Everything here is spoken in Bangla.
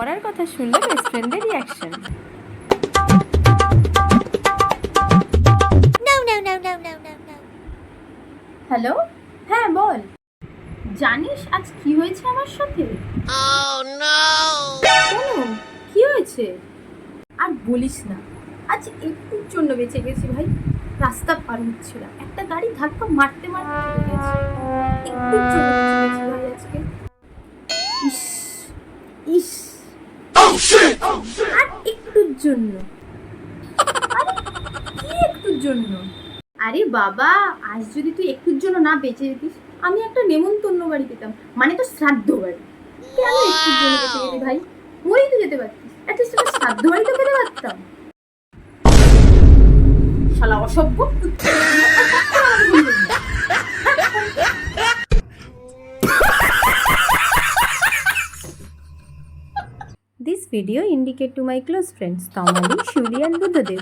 মরার কথা শুনলে বেস্ট ফ্রেন্ডের রিয়াকশন। হ্যালো, হ্যাঁ বল। জানিস আজ কি হয়েছে আমার সাথে? কেন, কি হয়েছে? আর বলিস না, আজ একটুর জন্য বেঁচে গেছি ভাই। রাস্তা পার হচ্ছিল, একটা গাড়ি ধাক্কা মারতে মারতে চলে গেছে। একটুর জন্য বেঁচে গেছি ভাই আজকে। ইস ইস, আর একটুর জন্য। আরে কি একটুর জন্য? আরে বাবা, আজ যদি তুই একটুর জন্য না বেঁচে যেতিস, আমি একটা নেমন্তন্ন বাড়ি পেতাম, মানে তো শ্রাদ্ধ বাড়ি। কেন একটুর জন্য বেঁচে গেলি ভাই? মরেই তো যেতে পারতিস, অ্যাটলিস্ট একটা শ্রাদ্ধ বাড়ি তো পেতে পারতাম। শালা অসভ্য। This video indicate to my close friends Tamali, Shuli and Buddhadev.